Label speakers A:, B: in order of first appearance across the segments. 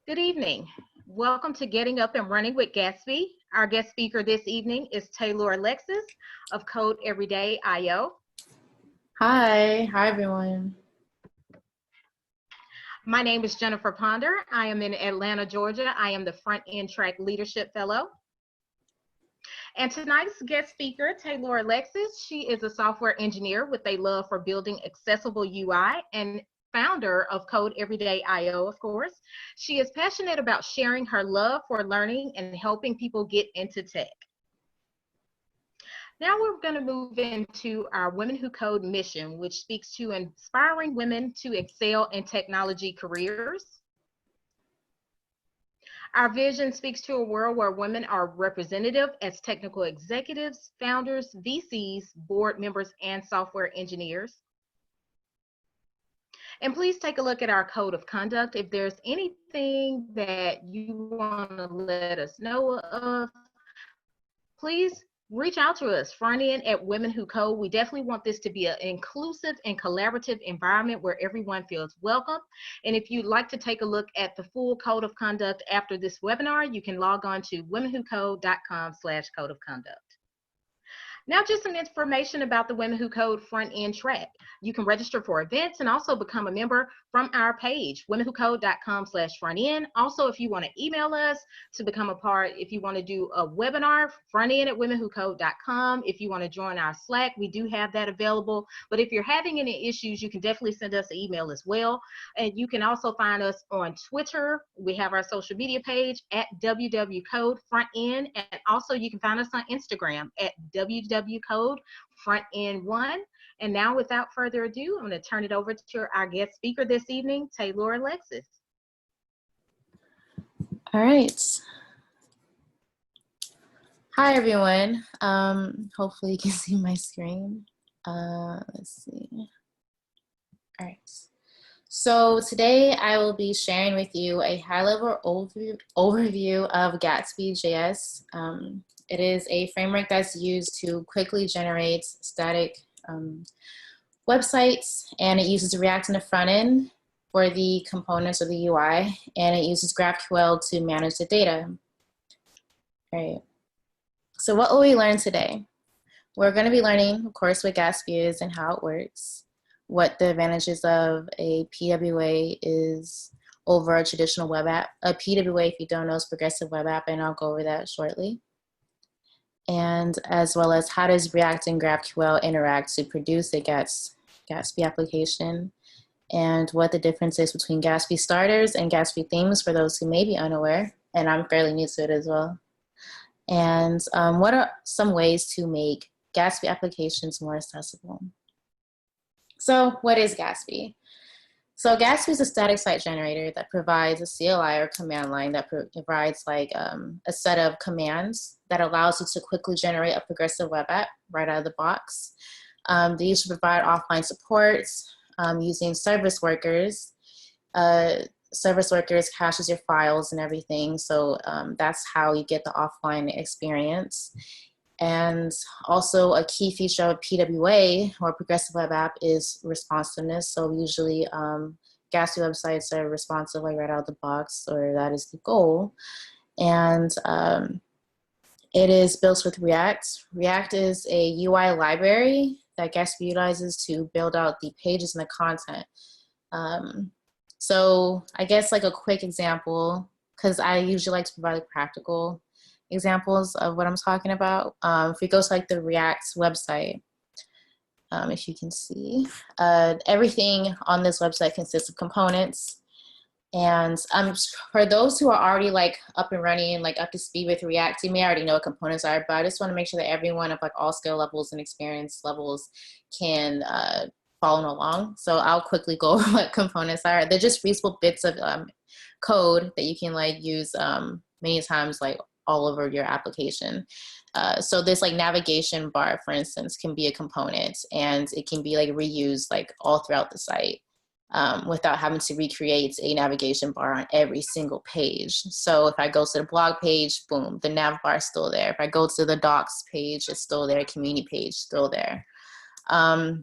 A: Good evening. Welcome to Getting Up and Running with Gatsby. Our guest speaker this evening is Tae'lur Alexis of Code Everyday IO.
B: Hi everyone.
A: My name is Jennifer Ponder. I am in Atlanta, Georgia. I am the Front End Track Leadership Fellow. And tonight's guest speaker, Tae'lur Alexis, she is a software engineer with a love for building accessible UI and founder of Code Everyday IO, of course. She is passionate about sharing her love for learning and helping people get into tech. Now we're going to move into our Women Who Code mission, which speaks to inspiring women to excel in technology careers. Our vision speaks to a world where women are representative as technical executives, founders, VCs, board members, and software engineers. And please take a look at our code of conduct. If there's anything that you want to let us know of, please reach out to us, front end at Women Who Code. We definitely want this to be an inclusive and collaborative environment where everyone feels welcome. And if you'd like to take a look at the full code of conduct after this webinar, you can log on to womenwhocode.com/code of conduct. Now, just some information about the Women Who Code front end track. You can register for events and also become a member from our page, womenwhocode.com/front end. Also, if you want to email us to become a part, if you want to do a webinar, front end at womenwhocode.com. If you want to join our Slack, we do have that available. But if you're having any issues, you can definitely send us an email as well. And you can also find us on Twitter. We have our social media page at WWCode front end. And also you can find us on Instagram at WWCode front end 1. And now, without further ado, I'm going to turn it over to our guest speaker this evening, Tae'lur Alexis.
B: All right. Hi everyone. Hopefully you can see my screen. Let's see. All right. So today I will be sharing with you a high-level overview of Gatsby.js. It is a framework that's used to quickly generate static websites, and it uses React in the front end for the components of the UI, and it uses GraphQL to manage the data. All right. So what will we learn today? We're going to be learning, of course, what Gatsby is and how it works, what the advantages of a PWA is over a traditional web app. A PWA, if you don't know, is progressive web app, and I'll go over that shortly. And as well as how does React and GraphQL interact to produce a Gatsby application, and what the difference is between Gatsby starters and Gatsby themes for those who may be unaware, and I'm fairly new to it as well. And what are some ways to make Gatsby applications more accessible? So what is Gatsby? So Gatsby is a static site generator that provides a CLI or command line that provides like a set of commands that allows you to quickly generate a progressive web app right out of the box. They usually provide offline support using service workers. Service workers caches your files and everything, so that's how you get the offline experience. And also a key feature of PWA or progressive web app is responsiveness. So usually Gatsby websites are responsive like right out of the box, or that is the goal. And it is built with React. React is a UI library that Gatsby utilizes to build out the pages and the content. So I guess like a quick example, because I usually like to provide like practical examples of what I'm talking about. If we go to like the React website, if you can see, everything on this website consists of components. And for those who are already like up and running and like up to speed with React, you may already know what components are, but I just want to make sure that everyone of like all skill levels and experience levels can follow along. So I'll quickly go over what components are. They're just reusable bits of code that you can like use many times like all over your application. So this like navigation bar, for instance, can be a component, and it can be like reused like all throughout the site without having to recreate a navigation bar on every single page. So if I go to the blog page, boom, the nav bar is still there. If I go to the docs page, it's still there. Community page, still there. All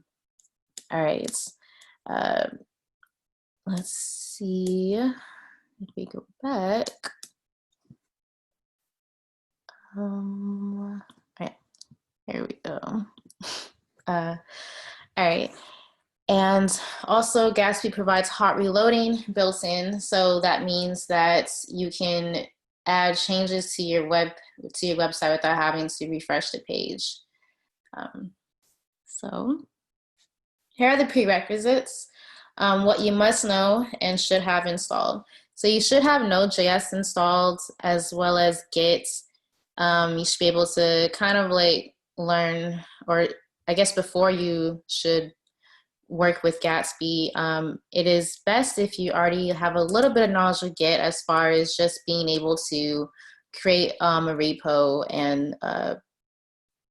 B: right. Let's see. if we go back, all right, here we go. All right. And also Gatsby provides hot reloading built in. So that means that you can add changes to your website without having to refresh the page. So here are the prerequisites, what you must know and should have installed. So you should have Node.js installed as well as Git. You should be able to kind of like learn, or I guess before you should work with Gatsby, it is best if you already have a little bit of knowledge of Git as far as just being able to create a repo and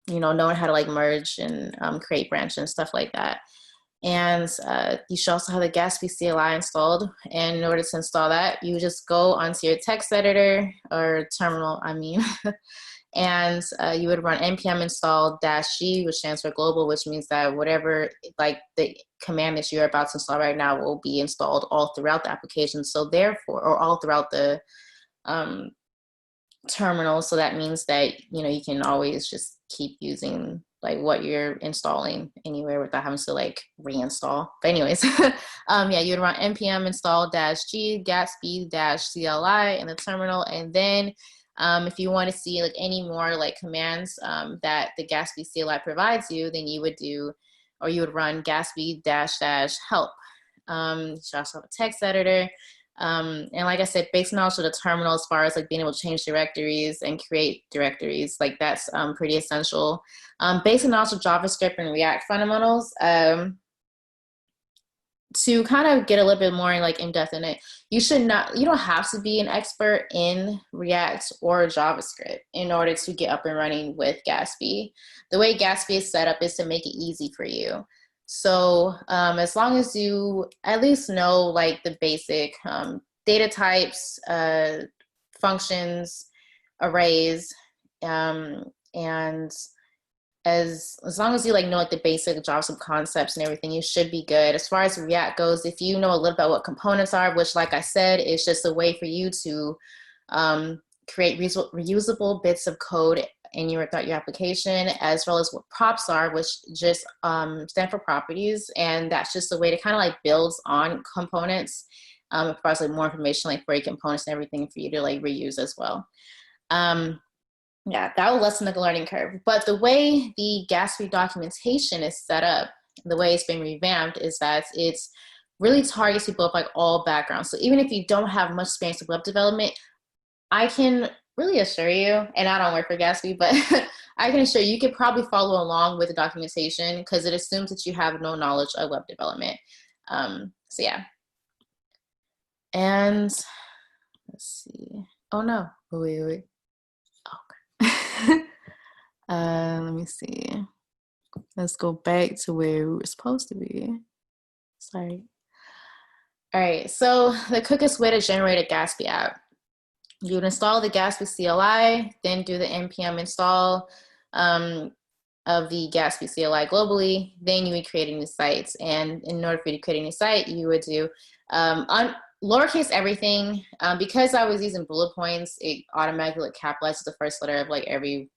B: knowing how to like merge and create branches and stuff like that. And you should also have the Gatsby CLI installed. And in order to install that, you just go onto your text editor or terminal, and you would run npm install -g, which stands for global, which means that whatever like the command that you're about to install right now will be installed all throughout the application. So therefore, or all throughout the terminal. So that means that, you can always just keep using like what you're installing anywhere without having to like reinstall. But anyways, yeah, you would run npm install -g gatsby -cli in the terminal. And then if you want to see like any more like commands that the Gatsby CLI provides you, then you would run gatsby -help. You should also have a text editor. And like I said, basic knowledge of the terminal as far as like being able to change directories and create directories, like that's pretty essential. Basic knowledge of JavaScript and React fundamentals. To kind of get a little bit more like in depth in it, you don't have to be an expert in React or JavaScript in order to get up and running with Gatsby. The way Gatsby is set up is to make it easy for you. So as long as you at least know like the basic data types, functions, arrays, and as long as you like know like the basic JavaScript concepts and everything, you should be good. As far as React goes, if you know a little about what components are, which like I said, is just a way for you to create reusable bits of code in your application, as well as what props are, which just stand for properties. And that's just a way to kind of like build on components. It provides like more information like for your components and everything for you to like reuse as well. Yeah, that will lessen the learning curve. But the way the Gatsby documentation is set up, the way it's been revamped, is that it's really targets people of like all backgrounds. So even if you don't have much experience with web development, I can really assure you, and I don't work for Gatsby, but I can assure you could probably follow along with the documentation because it assumes that you have no knowledge of web development. So yeah. And let's see. Oh no, wait. Let me see. Let's go back to where we were supposed to be. Sorry. All right, so the quickest way to generate a Gatsby app. You would install the Gatsby CLI, then do the npm install of the Gatsby CLI globally. Then you would create a new site. And in order for you to create a new site, you would do lowercase everything. Because I was using bullet points, it automatically capitalizes the first letter of like every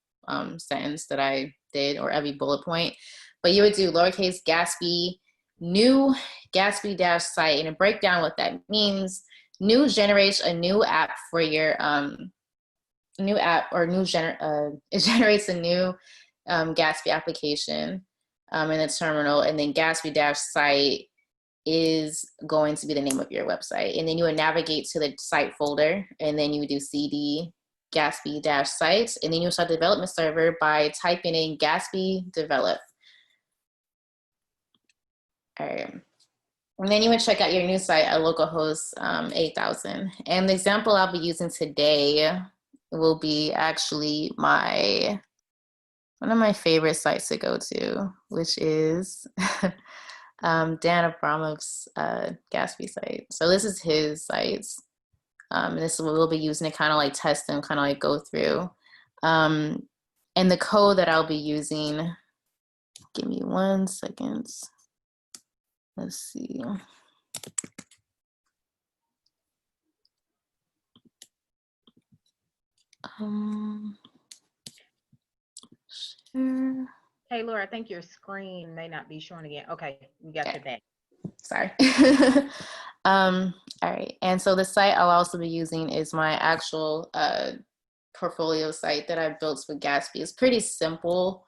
B: sentence that I did, or every bullet point. But you would do lowercase Gatsby, new Gatsby-site, and to break down what that means, new generates a new app for your it generates a new Gatsby application in the terminal, and then Gatsby-site is going to be the name of your website. And then you would navigate to the site folder, and then you would do cd Gatsby-sites, and then you start the development server by typing in Gatsby develop. All right. And then you would check out your new site at localhost 8000. And the example I'll be using today will be actually one of my favorite sites to go to, which is Dan Abramov's Gatsby site. So this is his sites. And this is what we'll be using to kind of like test and kind of like go through. And the code that I'll be using, give me 1 second. Let's see. Share.
A: Tae'lur, I think your screen may not be showing again. Okay, we got your back.
B: Sorry. All right, and so the site I'll also be using is my actual portfolio site that I built with Gatsby. It's pretty simple,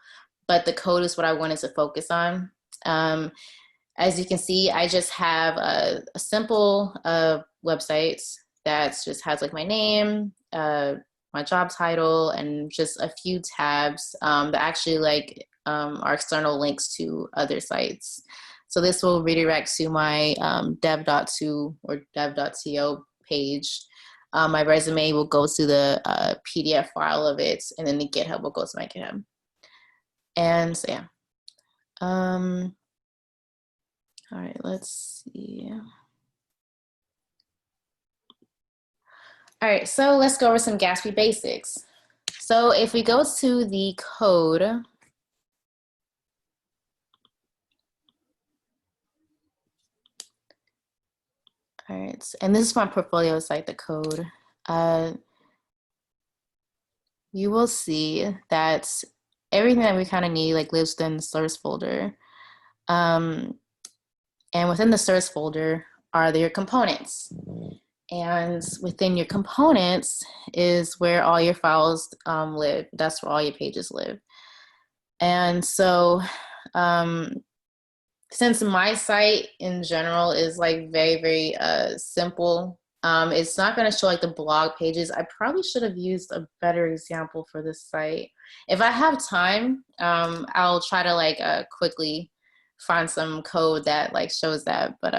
B: but the code is what I wanted to focus on. As you can see, I just have a simple website that just has like my name, my job title, and just a few tabs that actually like are external links to other sites. So this will redirect to my dev.to or dev.to page. My resume will go to the PDF file of it, and then the GitHub will go to my GitHub. And so yeah. All right, let's see. All right, so let's go over some Gatsby basics. So if we go to the code, all right, and this is my portfolio site, the code. You will see that everything that we kind of need like lives within the source folder. And within the source folder are your components. And within your components is where all your files live. That's where all your pages live. And so since my site in general is like very, very simple, it's not going to show like the blog pages. I probably should have used a better example for this site. If I have time, I'll try to like quickly find some code that like shows that. But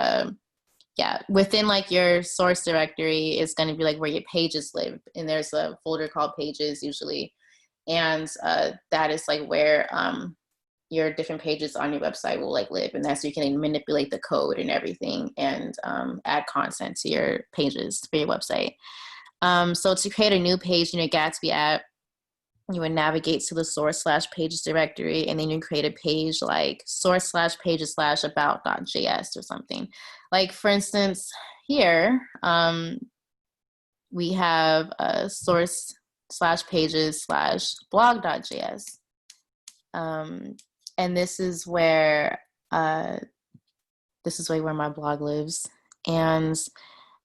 B: yeah, within like your source directory is going to be like where your pages live, and there's a folder called pages usually, and that is like where your different pages on your website will like live, and that's so you can manipulate the code and everything and add content to your pages for your website. So to create a new page in your Gatsby app, you would navigate to the source/pages directory, and then you create a page like source/pages/about.js or something. Like for instance, here we have a source/pages/blog.js. And this is where my blog lives. And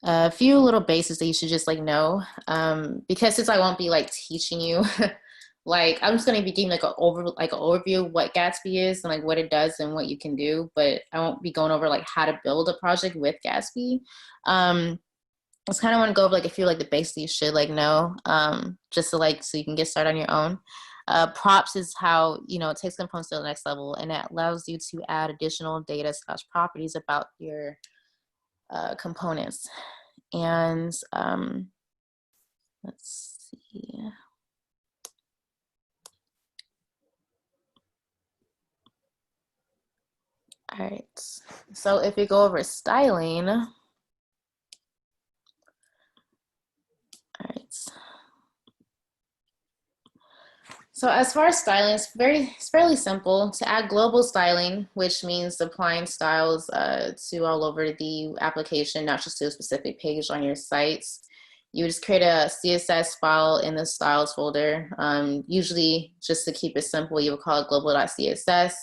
B: a few little basics that you should just like know, because since I won't be like teaching you, like I'm just gonna be giving like an overview of what Gatsby is and like what it does and what you can do, but I won't be going over like how to build a project with Gatsby. I just kind of want to go over like a few like the basics you should like know, just to like so you can get started on your own. Props is how it takes components to the next level, and it allows you to add additional data/properties about your components. And let's see. All right, so if we go over styling, all right. So as far as styling, it's fairly simple. To add global styling, which means applying styles to all over the application, not just to a specific page on your sites, you just create a CSS file in the styles folder. Usually, just to keep it simple, you would call it global.css,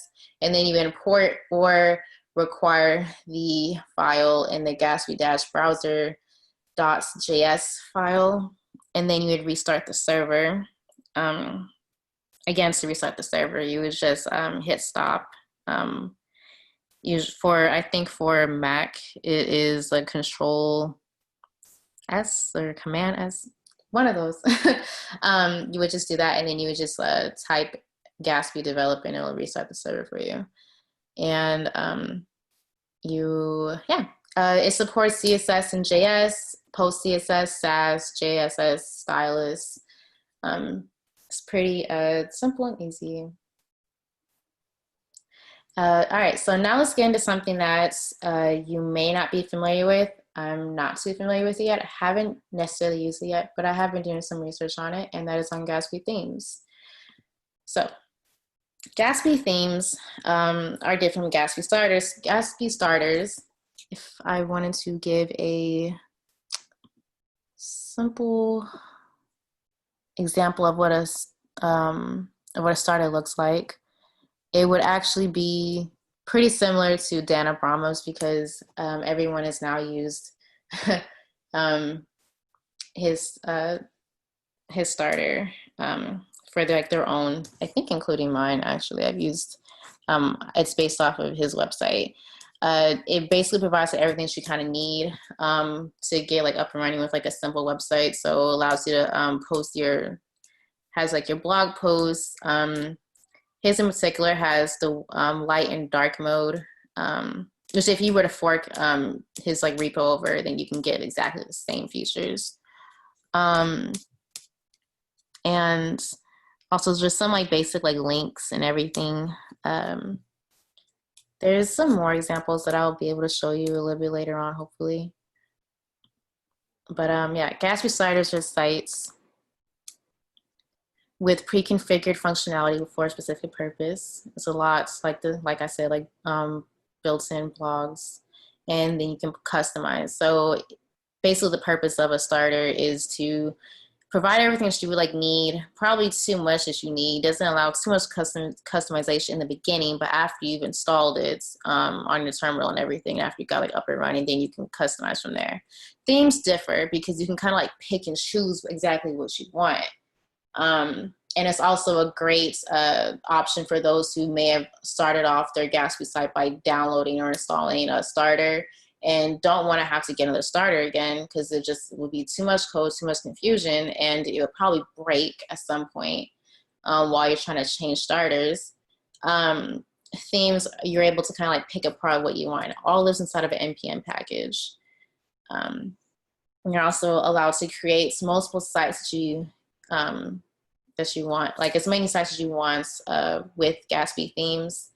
B: and then you import or require the file in the gatsby-browser.js file, and then you would restart the server. Again, to restart the server, you would just hit stop. I think for Mac, it is a Control S or Command S, one of those. You would just do that, and then you would just type Gatsby develop, and it'll restart the server for you. And it supports CSS and JS, Post CSS, Sass, JSS, Stylus. It's pretty simple and easy. All right, so now let's get into something that you may not be familiar with. I'm not too familiar with it yet. I haven't necessarily used it yet, but I have been doing some research on it, and that is on Gatsby Themes. So Gatsby Themes are different from Gatsby Starters. Gatsby Starters, if I wanted to give a simple example of what a starter looks like, it would actually be pretty similar to Dan Abramow's because everyone has now used um, his starter for their own. I think including mine actually. I've used it's based off of his website. It basically provides everything you kind of need to get like up and running with like a simple website. So it allows you to post has like your blog posts. His in particular has the light and dark mode, which if you were to fork his like repo over, then you can get exactly the same features. And also just some like basic like links and everything. There's some more examples that I'll be able to show you a little bit later on, hopefully. But yeah, Gatsby sliders are sites with pre-configured functionality for a specific purpose. It's a lot like I said, like built-in blogs, and then you can customize. So basically the purpose of a starter is to provide everything that you would like need, probably too much that you need. Doesn't allow too much customization in the beginning, but after you've installed it on your terminal and everything, after you got like up and running, then you can customize from there. Themes differ because you can kind of like pick and choose exactly what you want. And it's also a great option for those who may have started off their Gatsby site by downloading or installing a starter and don't want to have to get another starter again because it just would be too much code, too much confusion, and it would probably break at some point while you're trying to change starters. Themes, you're able to kind of like pick apart what you want. It all lives inside of an NPM package. You're also allowed to create multiple sites that you want, like as many sites as you want with Gatsby themes,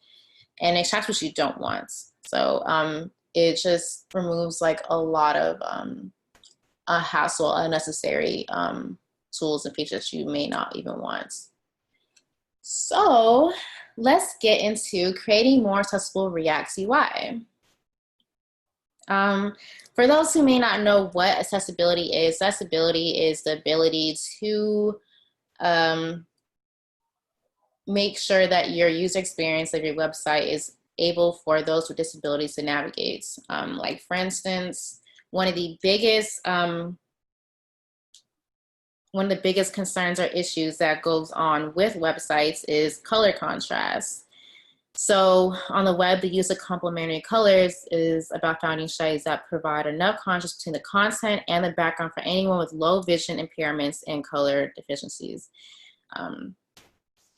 B: and extract what you don't want. So it just removes like a lot of a hassle, unnecessary tools and features you may not even want. So let's get into creating more accessible React UI. For those who may not know what accessibility is the ability to make sure that your user experience of your website is able for those with disabilities to navigate. Like for instance, one of the biggest concerns or issues that goes on with websites is color contrast. So on the web, the use of complementary colors is about finding shades that provide enough contrast between the content and the background for anyone with low vision impairments and color deficiencies.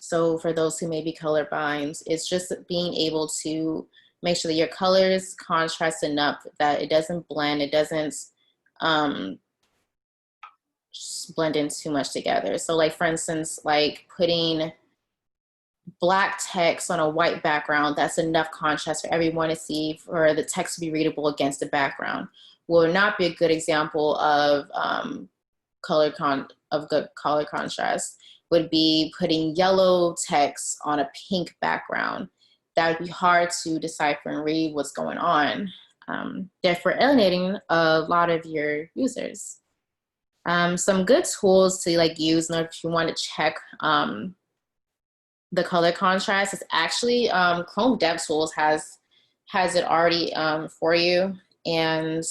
B: So for those who may be colorblind, it's just being able to make sure that your colors contrast enough that it doesn't blend, it doesn't blend in too much together. So like for instance, like putting black text on a white background, that's enough contrast for everyone to see for the text to be readable against the background. Will not be a good example of good color contrast. Would be putting yellow text on a pink background. That would be hard to decipher and read what's going on, therefore alienating a lot of your users. Some good tools to like use if you want to check the color contrast is actually Chrome DevTools has it already for you, and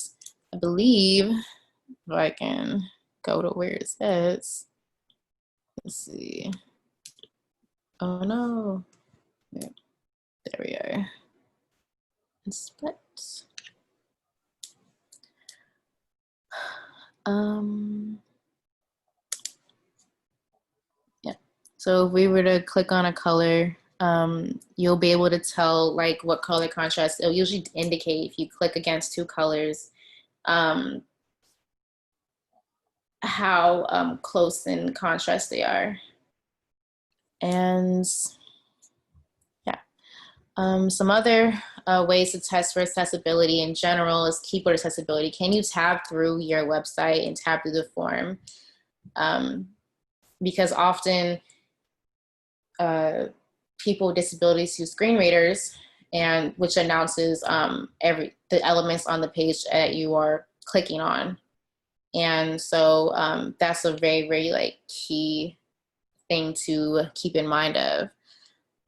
B: I believe if I can go to where it says. Let's see. Oh no. Yeah. There we are. Inspect. Yeah. So if we were to click on a color, you'll be able to tell like what color contrast. It'll usually indicate if you click against two colors, how close in contrast they are. And yeah, some other ways to test for accessibility in general is keyboard accessibility. Can you tab through your website and tab through the form? Because often people with disabilities use screen readers, and which announces the elements on the page that you are clicking on. And so that's a very, very like key thing to keep in mind of.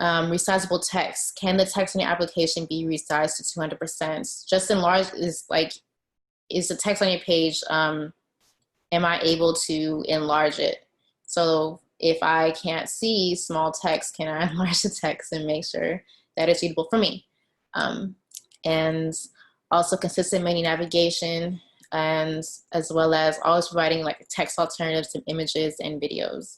B: Resizable text. Can the text in your application be resized to 200%? Just enlarge is like, is the text on your page, am I able to enlarge it? So if I can't see small text, can I enlarge the text and make sure that it's readable for me? And also consistent menu navigation, and as well as always providing like text alternatives to images and videos.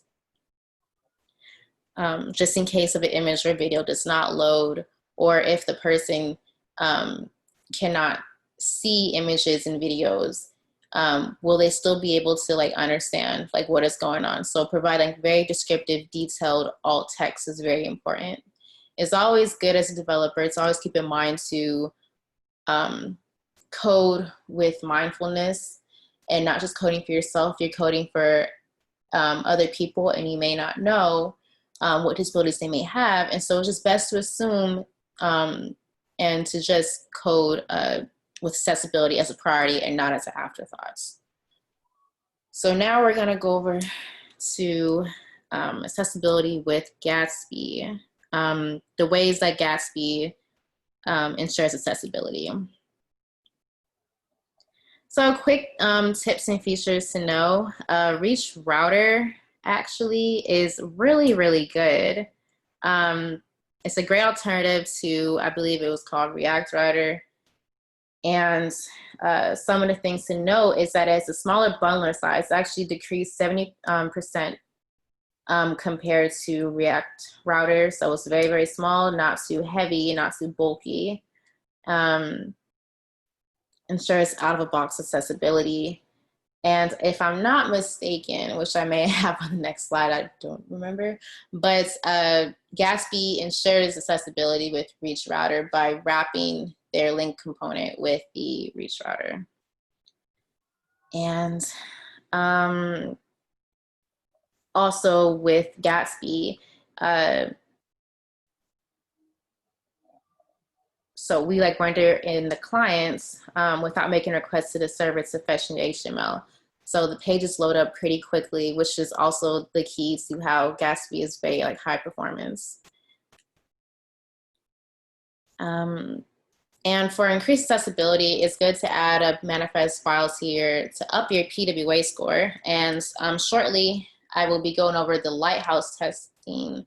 B: Just in case if an image or video does not load, or if the person cannot see images and videos, will they still be able to like understand like what is going on? So providing very descriptive, detailed alt text is very important. It's always good as a developer to always keep in mind to code with mindfulness and not just coding for yourself. You're coding for other people, and you may not know what disabilities they may have. And so it's just best to assume and to just code with accessibility as a priority and not as an afterthought. So now we're gonna go over to accessibility with Gatsby, the ways that Gatsby ensures accessibility. So quick tips and features to know. Reach Router actually is really, really good. It's a great alternative to, I believe it was called React Router. And some of the things to know is that as a smaller bundler size, actually decreased 70% compared to React Router. So it's very, very small, not too heavy, not too bulky. Ensures out-of-the-box accessibility. And if I'm not mistaken, which I may have on the next slide, I don't remember, but Gatsby ensures accessibility with Reach Router by wrapping their link component with the Reach Router. And also with Gatsby, so we like render in the clients without making requests to the server to fetch an HTML. So the pages load up pretty quickly, which is also the key to how Gatsby is very like high performance. And for increased accessibility, it's good to add up manifest files here to up your PWA score. And shortly, I will be going over the lighthouse testing,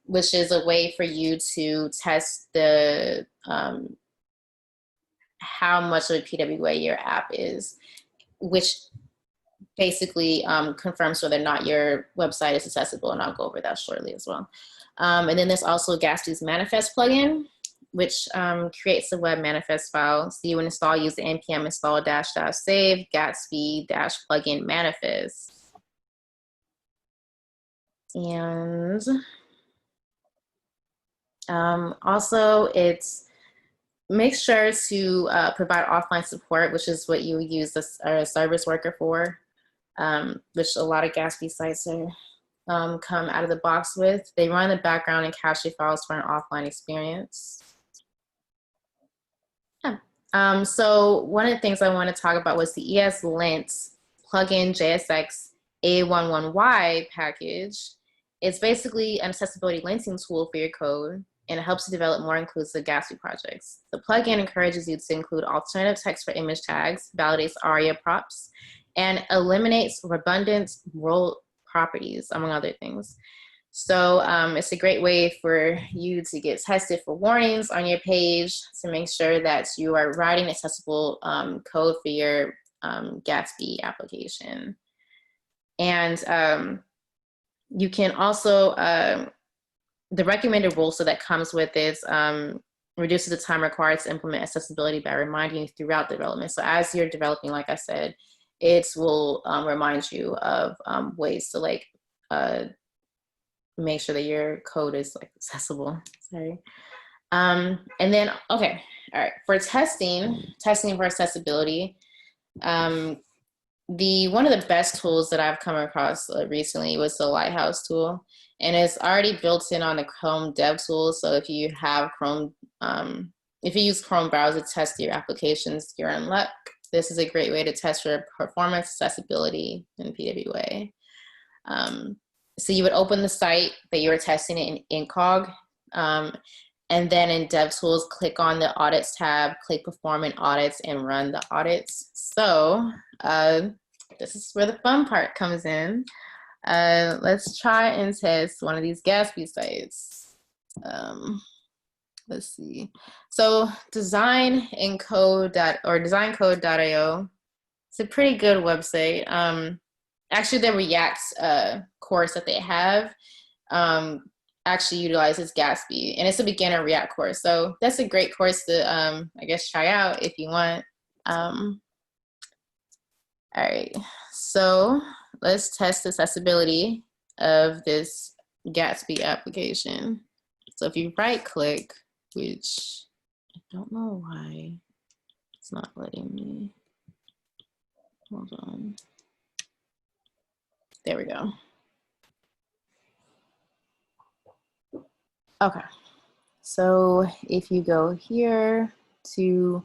B: which is a way for you to test the how much of a PWA your app is, which basically confirms whether or not your website is accessible, and I'll go over that shortly as well. And then there's also Gatsby's manifest plugin, which creates a web manifest file. So you would install, use the npm install -- save Gatsby - plugin manifest. And also it's make sure to provide offline support, which is what you use a service worker for, which a lot of Gatsby sites are, come out of the box with. They run in the background and cache your files for an offline experience. Yeah. So one of the things I want to talk about was the ESLint plugin JSX A11Y package. It's basically an accessibility linting tool for your code, and it helps you develop more inclusive Gatsby projects. The plugin encourages you to include alternative text for image tags, validates ARIA props, and eliminates redundant role properties, among other things. So it's a great way for you to get tested for warnings on your page to make sure that you are writing accessible code for your Gatsby application. And you can also, the recommended rule so that comes with is reduces the time required to implement accessibility by reminding you throughout development. So as you're developing, like I said, it will remind you of ways to like make sure that your code is like accessible. Sorry. And then, okay, all right. For testing for accessibility, one of the best tools that I've come across recently was the Lighthouse tool, and it's already built in on the Chrome Dev tool. So if you have Chrome, if you use Chrome browser to test your applications, you're in luck. this is a great way to test for performance accessibility in PWA. So you would open the site that you were testing it in incog, and then in DevTools, click on the Audits tab, click Perform and Audits, and run the audits. So this is where the fun part comes in. Let's try and test one of these Gatsby sites. Let's see. So designcode.io. It's a pretty good website. Actually, the React course that they have actually utilizes Gatsby, and it's a beginner React course. So that's a great course to, I guess, try out if you want. All right, so let's test accessibility of this Gatsby application. So if you right click, which I don't know why it's not letting me, hold on. There we go. Okay, so if you go here to,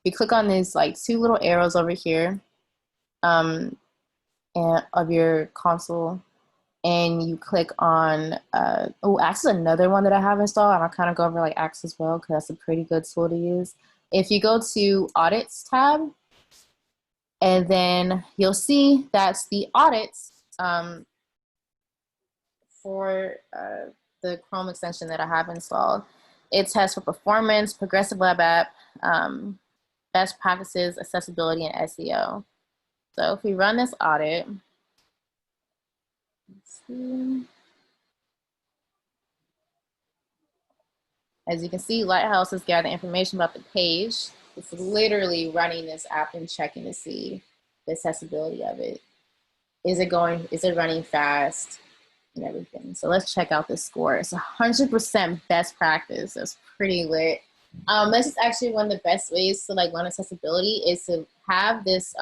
B: you click on these like two little arrows over here and of your console, and you click on, oh, Axe is another one that I have installed. I'm gonna kind of go over like Axe as well, because that's a pretty good tool to use. If you go to Audits tab, and then you'll see that's the audits for the Chrome extension that I have installed. It tests for performance, progressive web app, best practices, accessibility, and SEO. So if we run this audit, let's see. As you can see, Lighthouse is gathering information about the page. It's literally running this app and checking to see the accessibility of it. Is it running fast and everything? So let's check out this score. It's 100% best practice. That's pretty lit. This is actually one of the best ways to like learn accessibility, is to have this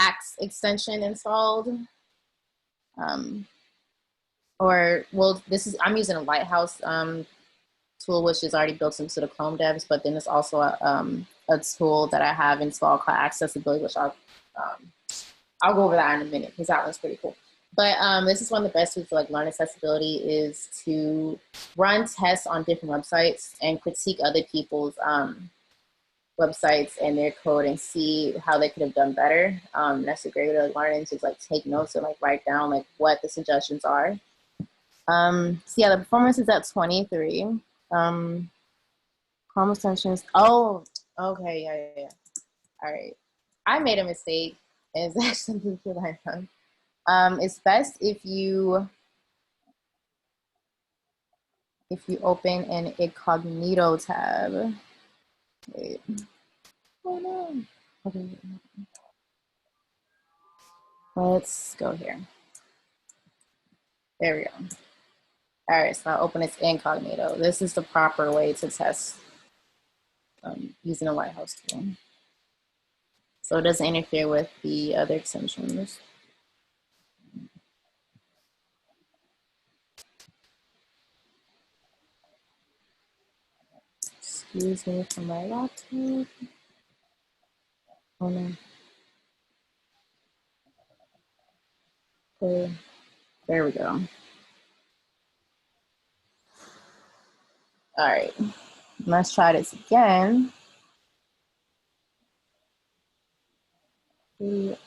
B: Axe extension installed. Or, well, I'm using a Lighthouse tool, which is already built into the Chrome devs, but then there's also a tool that I have installed called Accessibility, which I'll go over that in a minute, because that one's pretty cool. But this is one of the best ways to like learn accessibility, is to run tests on different websites and critique other people's websites and their code and see how they could have done better. That's a great way to like learn, and to like take notes and like write down like what the suggestions are. So yeah, the performance is at 23. Chrome extensions. Oh, okay, yeah. All right, I made a mistake. It's actually something that I've done. It's best if you open an incognito tab. Wait. Oh no. Okay. Let's go here. There we go. All right, so I'll open its incognito. This is the proper way to test using a Lighthouse tool, so it doesn't interfere with the other extensions. Excuse me for my laptop. Oh no. Okay. There we go. All right, let's try this again.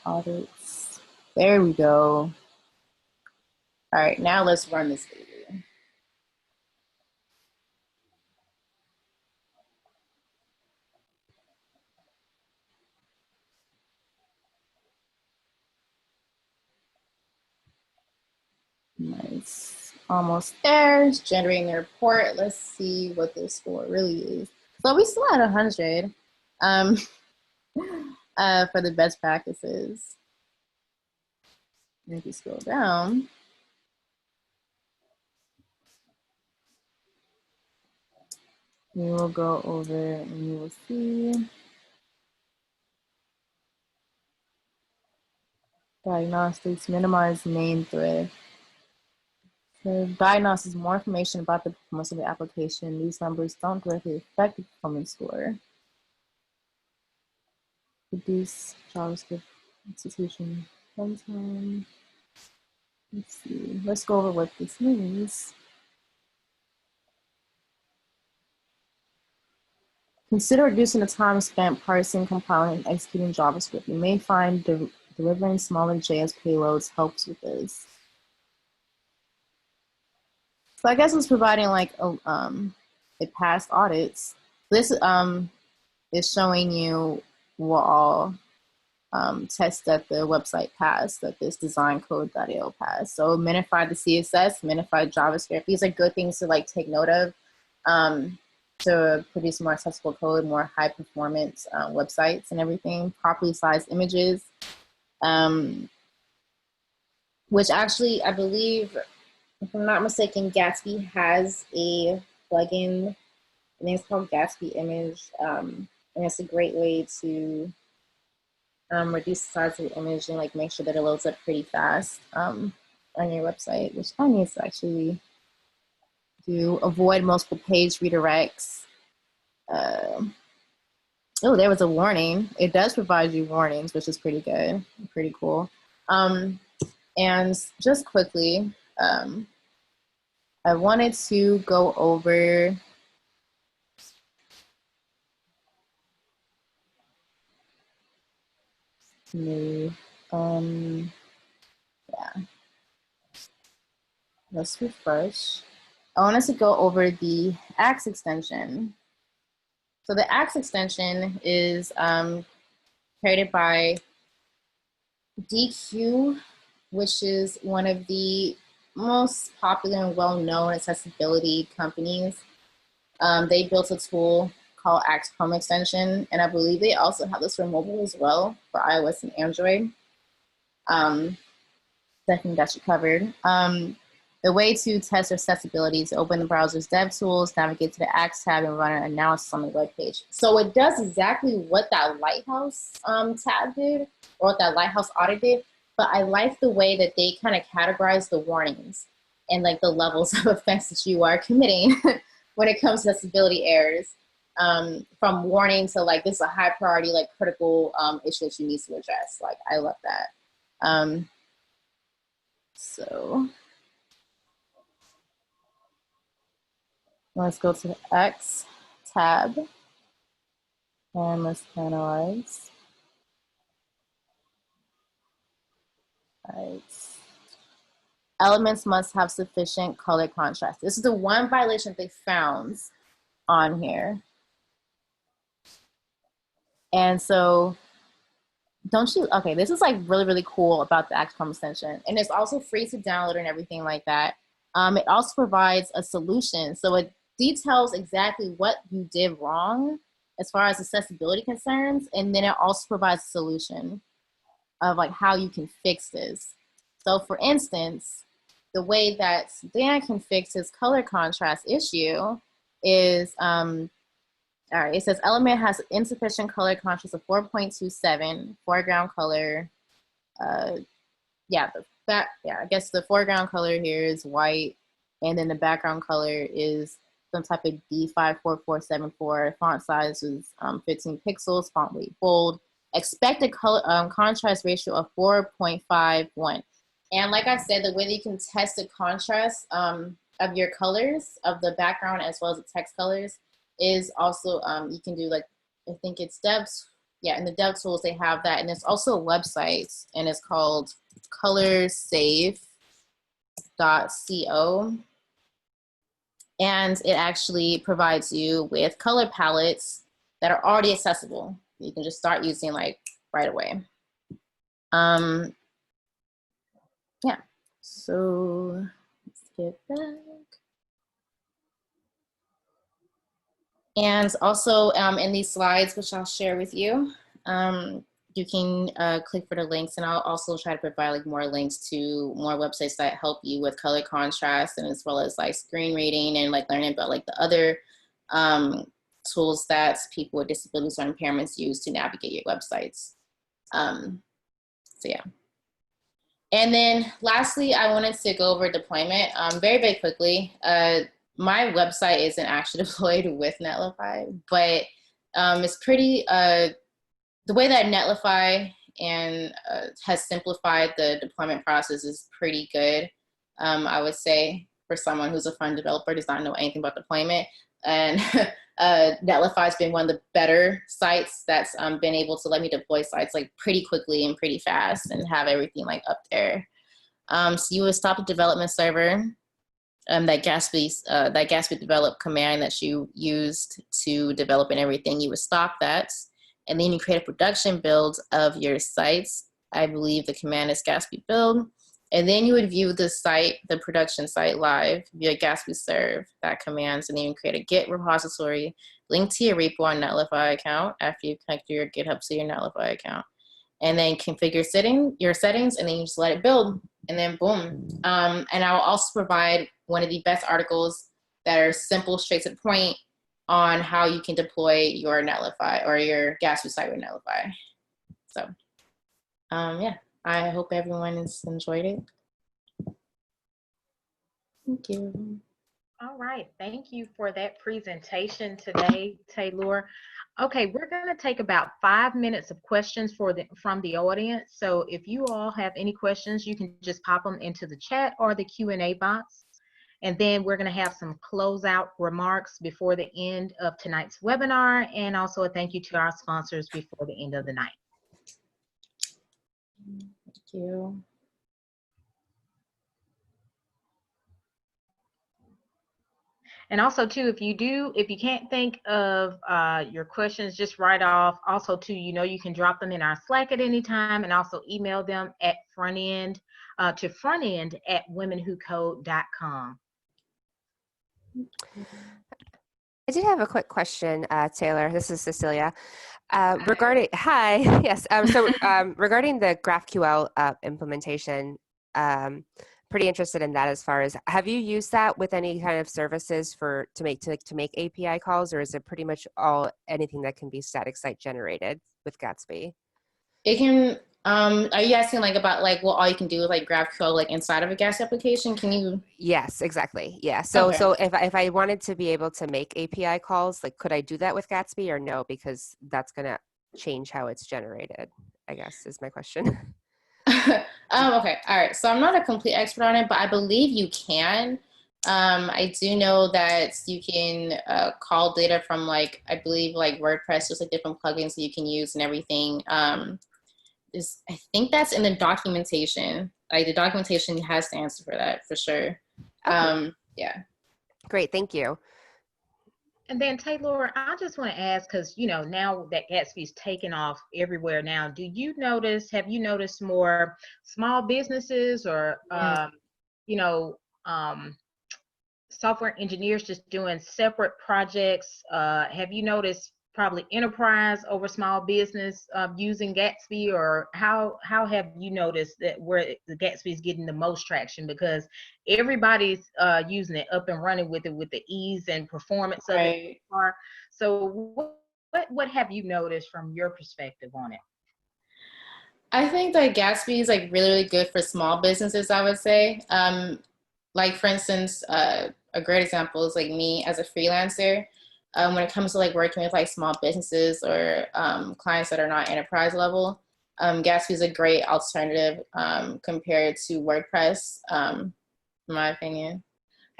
B: Audits. There we go. All right, now let's run this video. Nice, almost there. It's generating the report. Let's see what the score really is. So we still at 100 for the best practices. And if you scroll down, we will go over and you will see diagnostics, minimize main thread. So diagnosis is more information about the performance of the application. These numbers don't directly affect the performance score. Reduce JavaScript execution runtime. Let's see. Let's go over what this means. Consider reducing the time spent parsing, compiling, and executing JavaScript. You may find delivering smaller JS payloads helps with this. So I guess it's providing like it passed audits. This is showing you what all tests that the website passed, that this design code.io passed. So minified the CSS, minified JavaScript. These are good things to like take note of to produce more accessible code, more high performance websites and everything. Properly sized images, which actually I believe, if I'm not mistaken, Gatsby has a plugin. I think it's called Gatsby Image, and it's a great way to reduce the size of the image and like make sure that it loads up pretty fast on your website, which I need to actually do. Avoid multiple page redirects. Oh, there was a warning. It does provide you warnings, which is pretty good, pretty cool. And just quickly, I wanted to go over yeah. Let's refresh. I want us to go over the Axe extension. So the Axe extension is created by DQ, which is one of the most popular and well-known accessibility companies. They built a tool called Axe Chrome extension, and I believe they also have this for mobile as well, for iOS and Android. I think that should covered. The way to test accessibility is to open the browser's dev tools, navigate to the Axe tab, and run an analysis on the web page. So it does exactly what that Lighthouse tab did, or what that Lighthouse audit did, but I like the way that they kind of categorize the warnings and like the levels of offense that you are committing when it comes to accessibility errors, from warning to like, this is a high priority, like critical issue that you need to address. Like, I love that. So let's go to the X tab and let's analyze. All right. Elements must have sufficient color contrast. This is the one violation they found on here. And so don't you, okay, this is like really, really cool about the Axe Chrome extension. And it's also free to download and everything like that. It also provides a solution. So it details exactly what you did wrong as far as accessibility concerns. And then it also provides a solution of like how you can fix this. So for instance, the way that Dan can fix his color contrast issue is, all right, it says element has insufficient color contrast of 4.27, foreground color. I guess the foreground color here is white, and then the background color is some type of D54474. Font size is 15 pixels, font weight bold. Expected color contrast ratio of 4.51. And like I said, the way that you can test the contrast of your colors of the background as well as the text colors is also, you can do like, I think it's devs. Yeah, in the dev tools, they have that. And there's also a website, and it's called colorsafe.co. And it actually provides you with color palettes that are already accessible. You can just start using like right away. Yeah, so let's get back. And also in these slides, which I'll share with you, you can click for the links, and I'll also try to provide like more links to more websites that help you with color contrast, and as well as like screen reading and like learning about like the other tools that people with disabilities or impairments use to navigate your websites. So yeah. And then lastly, I wanted to go over deployment very, very quickly. My website isn't actually deployed with Netlify, but it's pretty the way that Netlify and has simplified the deployment process is pretty good. I would say for someone who's a front developer, does not know anything about deployment. And Netlify has been one of the better sites that's been able to let me deploy sites like pretty quickly and pretty fast and have everything like up there. So you would stop the development server, that Gatsby develop command that you used to develop and everything, you would stop that. And then you create a production build of your sites. I believe the command is Gatsby build. And then you would view the site, the production site live via Gatsby serve, that commands, and then you create a Git repository, link to your repo on Netlify account after you connect your GitHub to your Netlify account. And then configure your settings, and then you just let it build, and then boom. And I will also provide one of the best articles that are simple, straight to the point on how you can deploy your Netlify or your Gatsby site with Netlify. So yeah, I hope everyone has enjoyed it. Thank you.
A: All right, thank you for that presentation today, Tae'lur. Okay, we're going to take about 5 minutes of questions from the audience. So if you all have any questions, you can just pop them into the chat or the Q&A box. And then we're going to have some closeout remarks before the end of tonight's webinar, and also a thank you to our sponsors before the end of the night.
B: Thank you.
A: And also too, if you can't think of your questions, just write off. Also too, you can drop them in our Slack at any time, and also email them at to frontend@womenwhocode.com.
C: I did have a quick question, Tae'lur. This is Cecilia. Regarding yes. Regarding the GraphQL implementation, pretty interested in that. As far as, have you used that with any kind of services to make API calls, or is it pretty much anything that can be static site generated with Gatsby?
B: It can. Are you asking about what all you can do with GraphQL inside of a Gatsby application? Can you?
C: Yes, exactly. Yeah. So
B: Okay.
C: so if I wanted to be able to make API calls, could I do that with Gatsby or no? Because that's gonna change how it's generated, I guess, is my question.
B: Okay. All right. So I'm not a complete expert on it, but I believe you can. I do know that you can call data from I believe WordPress, just different plugins that you can use and everything. I think that's in the documentation. The documentation has the answer for that for sure.
C: Okay.
B: Yeah.
C: Great, thank you.
A: And then Tae'lur, I just want to ask, because now that Gatsby's taken off everywhere now, have you noticed more small businesses or software engineers just doing separate projects? Have you noticed probably enterprise over small business using Gatsby, or how have you noticed that where the Gatsby is getting the most traction? Because everybody's using it, up and running with it, with the ease and performance of it. So what have you noticed from your perspective on it?
B: I think that Gatsby is really, really good for small businesses, I would say. For instance, a great example is me as a freelancer. When it comes to working with small businesses or clients that are not enterprise level, Gatsby is a great alternative compared to WordPress, in my opinion.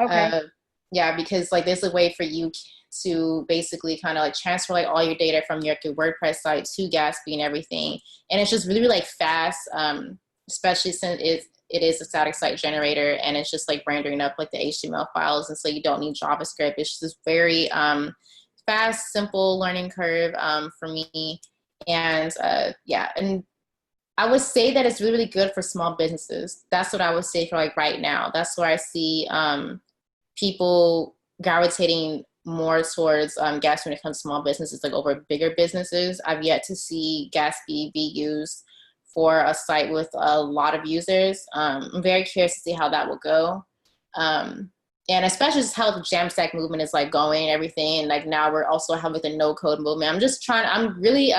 A: Okay.
B: Yeah, because there's a way for you to basically kind of transfer all your data from your WordPress site to Gatsby and everything, and it's just really, really fast, especially since it is a static site generator, and it's just rendering up the HTML files, and so you don't need JavaScript. It's just very fast, simple learning curve for me, and yeah, and I would say that it's really, really good for small businesses. That's what I would say for right now. That's where I see people gravitating more towards Gatsby when it comes to small businesses, over bigger businesses. I've yet to see Gatsby be used for a site with a lot of users. I'm very curious to see how that will go. And especially just how the Jamstack movement is going and everything. And now we're also having the no code movement. I'm really,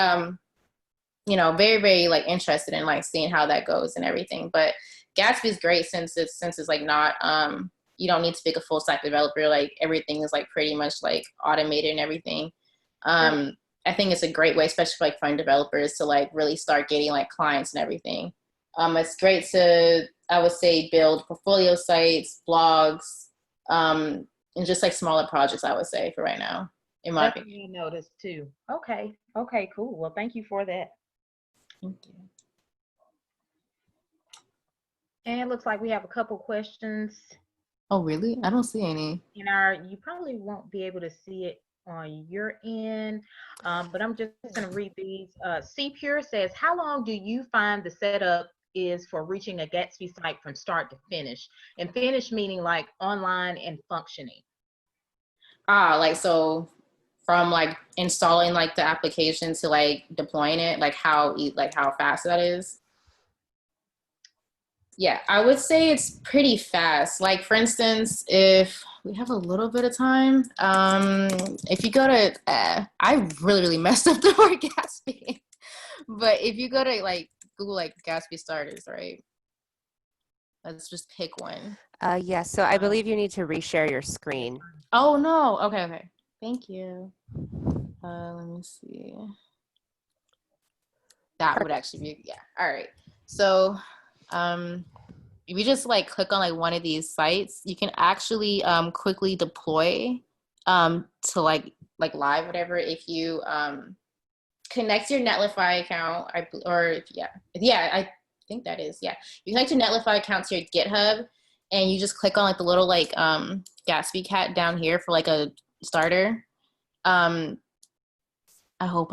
B: very, very interested in seeing how that goes and everything. But Gatsby is great since it's not, you don't need to be a full stack developer. Everything is pretty much automated and everything. I think it's a great way, especially for like front developers, to like really start getting like clients and everything. It's great to, I would say, build portfolio sites, blogs, and just like smaller projects, I would say, for right now, in my opinion.
A: You noticed too. Okay. Okay, cool. Well, thank you for that.
B: Thank you.
A: And it looks like we have a couple questions.
B: Oh, really? I don't see any.
A: You probably won't be able to see it on your end, but I'm just going to read these. C Pure says, how long do you find the setup is for reaching a Gatsby site from start to finish? And finish meaning like online and functioning.
B: Like, so from like installing like the application to like deploying it, like how fast that is. Yeah, I would say it's pretty fast. Like, for instance, if we have a little bit of time, if you go to, I really messed up the word Gatsby, but if you go to like Google like Gatsby starters, right? Let's just pick one.
C: Yes, so I believe you need to reshare your screen.
B: Oh no, okay. Thank you. Let me see. That would actually be, yeah. All right. So, if you just like click on like one of these sites, you can actually quickly deploy to like live, whatever. If you connect your Netlify account, I think that is, yeah. You connect your Netlify account to your GitHub, and you just click on like the little like Gatsby cat down here for like a starter. I hope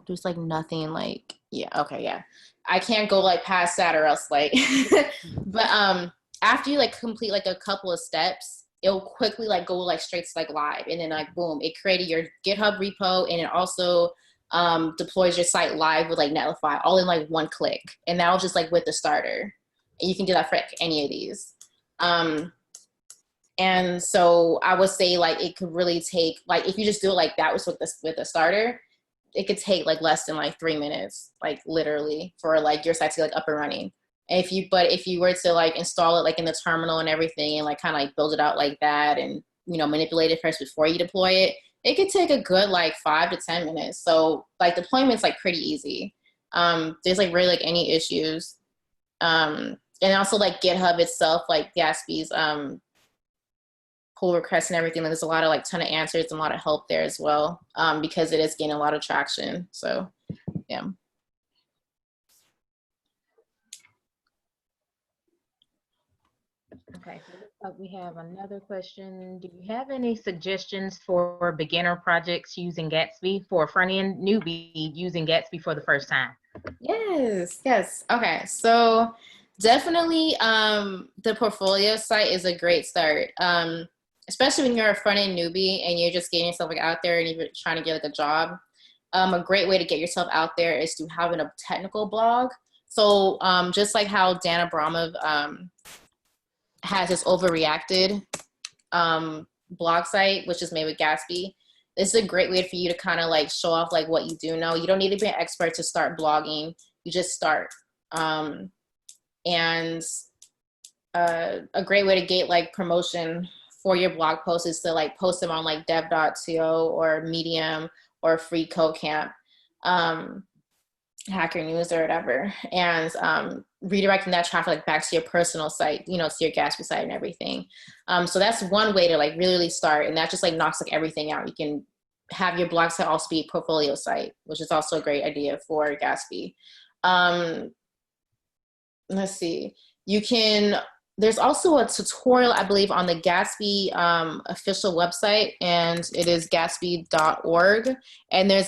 B: there's like nothing like, yeah, okay, yeah. I can't go like past that or else like, but after you like complete like a couple of steps, it'll quickly like go like straight to like live, and then like boom, it created your GitHub repo, and it also deploys your site live with like Netlify all in like one click, and that'll just like with the starter. And you can do that for any of these. And so I would say like it could really take, like if you just do it like that with the starter, it could take like less than like 3 minutes, like literally, for like your site to like up and running. And if you were to like install it like in the terminal and everything, and like kind of like build it out like that, and manipulate it first before you deploy it could take a good like 5 to 10 minutes. So like deployment's like pretty easy. There's like really like any issues. And also like GitHub itself, like Gatsby's pull requests and everything, there's a lot of like ton of answers and a lot of help there as well, because it is gaining a lot of traction. So yeah.
A: Okay, so we have another question. Do you have any suggestions for beginner projects using Gatsby, for a front-end newbie using Gatsby for the first time?
B: Yes. Okay, so definitely the portfolio site is a great start. Especially when you're a front-end newbie and you're just getting yourself like out there and you're trying to get like a job. A great way to get yourself out there is to have a technical blog. So just like how Dan Abramov has his Overreacted blog site, which is made with Gatsby. This is a great way for you to kind of like show off like what you do know. You don't need to be an expert to start blogging. You just start. And a great way to get like promotion for your blog posts is to like post them on like dev.to or Medium or Free Code Camp, Hacker News or whatever, and redirecting that traffic like back to your personal site, to your Gatsby site and everything. So that's one way to like really start, and that just like knocks like everything out. You can have your blog site also be a portfolio site, which is also a great idea for Gatsby. Let's see. There's also a tutorial, I believe, on the Gatsby official website, and it is gatsby.org. And there's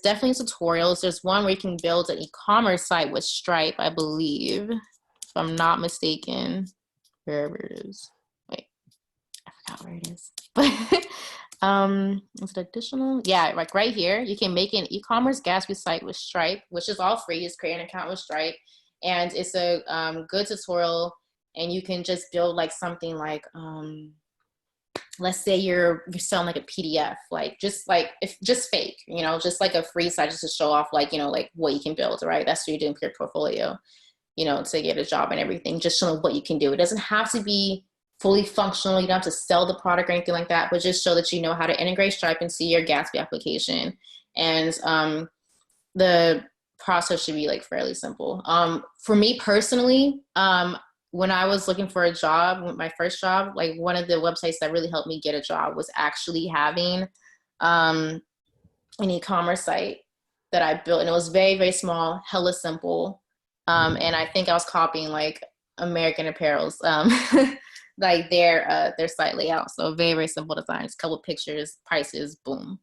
B: definitely tutorials. There's one where you can build an e-commerce site with Stripe, I believe, if I'm not mistaken. Wherever it is. Wait, I forgot where it is. Is it additional? Yeah, like right here, you can make an e-commerce Gatsby site with Stripe, which is all free. Just create an account with Stripe, and it's a good tutorial. And you can just build like something like, let's say you're selling like a PDF, like just fake, just like a free site just to show off like, like what you can build, right? That's what you're doing for your portfolio, to get a job and everything, just showing what you can do. It doesn't have to be fully functional. You don't have to sell the product or anything like that, but just show that you know how to integrate Stripe into your Gatsby application And the process should be like fairly simple. For me personally, when I was looking for a job, my first job, like one of the websites that really helped me get a job was actually having an e-commerce site that I built, and it was very, very small, hella simple. And I think I was copying like American Apparel's like their site layout. So very, very simple designs, couple pictures, prices, boom.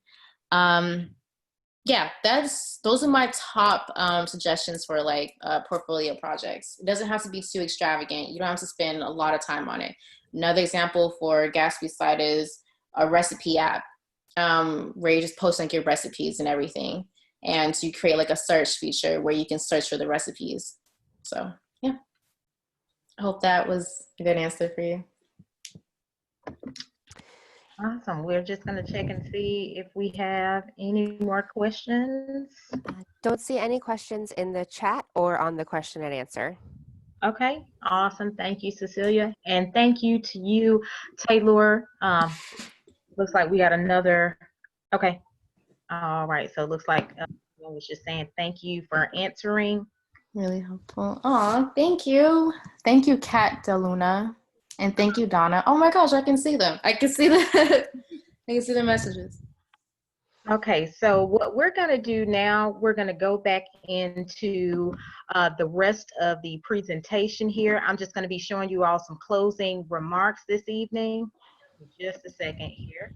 B: Yeah, those are my top suggestions for like portfolio projects. It doesn't have to be too extravagant. You don't have to spend a lot of time on it. Another example for Gatsby site is a recipe app where you just post like your recipes and everything. And you create like a search feature where you can search for the recipes. So yeah, I hope that was a good answer for you.
A: Awesome. We're just going to check and see if we have any more questions.
C: Don't see any questions in the chat or on the question and answer.
A: Okay, awesome. Thank you, Cecilia. And thank you to you, Tae'lur. Looks like we got another. Okay. All right. So it looks like I was just saying thank you for answering.
B: Really helpful. Oh, thank you. Thank you, Kat DeLuna. And thank you, Donna. Oh my gosh, I can see them. I can see the I can see the messages.
A: Okay, so what we're going to do now, we're going to go back into the rest of the presentation here. I'm just going to be showing you all some closing remarks this evening. Just a second here.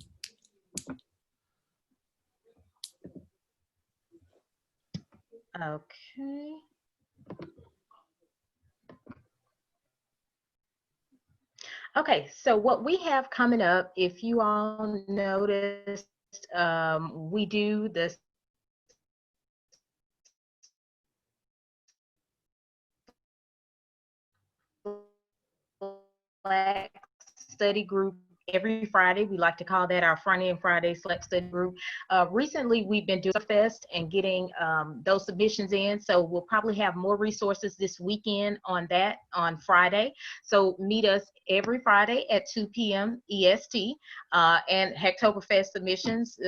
A: Okay. Okay, so what we have coming up, if you all noticed, we do this Slack study group every Friday. We like to call that our Friday and Friday Slack study group. Recently, we've been doing Fest and getting those submissions in, so we'll probably have more resources this weekend on that on Friday. So meet us every Friday at 2 p.m. EST. And Hacktoberfest submissions,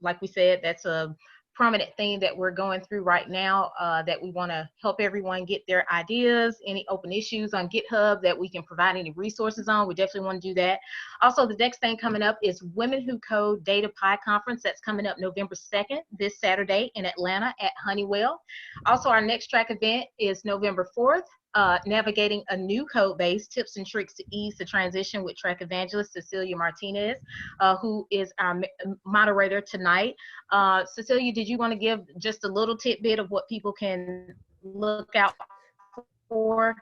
A: like we said, that's a prominent thing that we're going through right now, that we want to help everyone get their ideas, any open issues on GitHub that we can provide any resources on. We definitely want to do that. Also, the next thing coming up is Women Who Code Data Pi Conference. That's coming up November 2nd, this Saturday in Atlanta at Honeywell. Also, our next track event is November 4th. Navigating a new code base, tips and tricks to ease the transition with track evangelist Cecilia Martinez, who is our moderator tonight. Cecilia, did you want to give just a little tidbit of what people can look out for?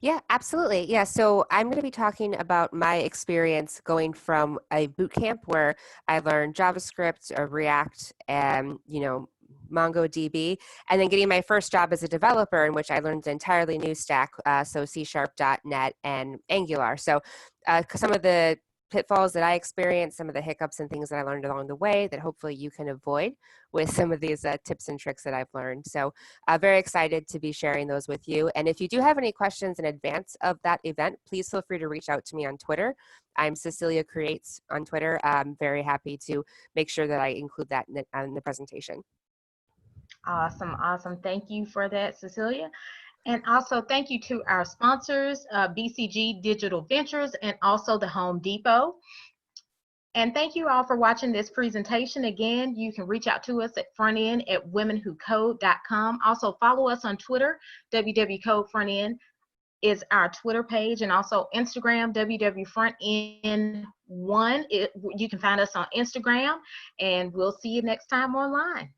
C: Yeah, absolutely. Yeah, so I'm going to be talking about my experience going from a boot camp where I learned JavaScript, React, and MongoDB, and then getting my first job as a developer in which I learned an entirely new stack, so C#, .NET, and Angular. So some of the pitfalls that I experienced, some of the hiccups and things that I learned along the way that hopefully you can avoid with some of these tips and tricks that I've learned. So very excited to be sharing those with you. And if you do have any questions in advance of that event, please feel free to reach out to me on Twitter. I'm Cecilia Creates on Twitter. I'm very happy to make sure that I include that in the presentation.
A: Awesome, awesome. Thank you for that, Cecilia. And also thank you to our sponsors, BCG Digital Ventures and also the Home Depot. And thank you all for watching this presentation. Again, you can reach out to us at frontend@womenwhocode.com. Also follow us on Twitter. WWCode Frontend is our Twitter page, and also Instagram, WWFrontend1. You can find us on Instagram, and we'll see you next time online.